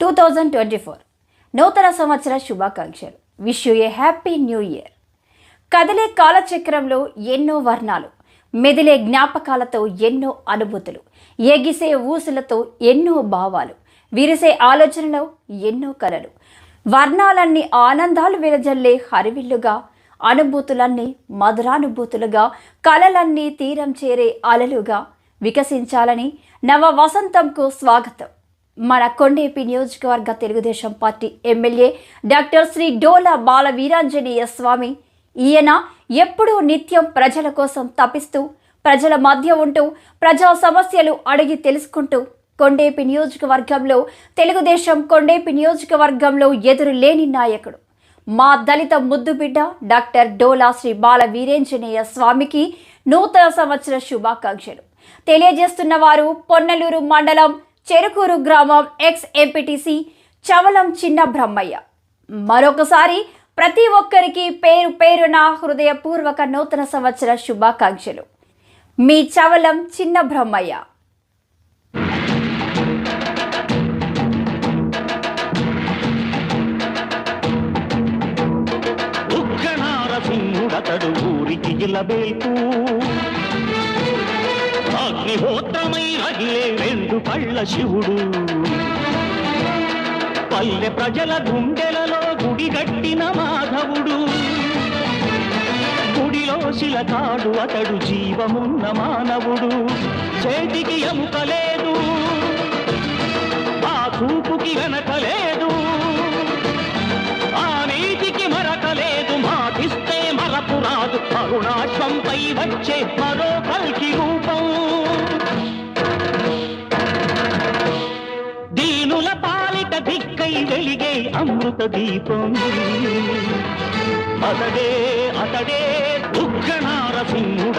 2024 నూతన సంవత్సర శుభాకాంక్షలు. Wish you A happy new year. కదిలే కాలచక్రంలో ఎన్నో వర్ణాలు, మెదిలే జ్ఞాపకాలతో ఎన్నో అనుభూతులు, ఎగిసే ఊసులతో ఎన్నో భావాలు, విరిసే ఆలోచనలో ఎన్నో కలలు, వర్ణాలన్నీ ఆనందాలు వెలజల్లే హరివిల్లుగా, అనుభూతులన్నీ మధురానుభూతులుగా, కలలన్నీ తీరం చేరే అలలుగా వికసించాలని నవ వసంతంకు స్వాగతం. మన కొండేపి నియోజకవర్గ Telugu Desam party MLA doctor Shri Dola Bala Veeranjaneya Swamy. ఈయన ఎప్పుడూ నిత్యం ప్రజల కోసం తపిస్తూ, ప్రజల మధ్య ఉంటూ, ప్రజా సమస్యలు అడిగి తెలుసుకుంటూ, కొండేపి నియోజకవర్గంలో తెలుగుదేశం కొండేపి నియోజకవర్గంలో ఎదురు లేని నాయకుడు మా దళిత ముద్దుబిడ్డ డాక్టర్ డోలా శ్రీ బాల వీరాంజనేయ స్వామికి నూతన సంవత్సర శుభాకాంక్షలు తెలియజేస్తున్న వారు పొన్నలూరు మండలం చెరుకూరు గ్రామం ఎక్స్ ఎంపీటీసీ చవలం చిన్న బ్రహ్మయ్య. మరొకసారి ప్రతి ఒక్కరికి పేరు పేరున హృదయపూర్వక నూతన సంవత్సర శుభాకాంక్షలు. మీ చవలం చిన్న బ్రహ్మయ్య. అగ్నిహోత్రమై రగిలే రెండు కళ్ళ శివుడు, పల్లె ప్రజల గుండెలలో గుడిగట్టిన మాధవుడు, గుడిలో శిలకాడు అతడు జీవమున్న మానవుడు. చేతికి ఎముకలేదు, ఆ చూపుకి వెనకలేదు, ఆ నీతికి మరకలేదు, మాటిస్తే మరపు రాదు. అరుణాశ్వంపై వచ్చే మరో కల్కి రూపం, దీనుల పాలిట దిక్కై వెలిగే అమృత దీపం. అతడే దుఃఖ నారసింహుడ.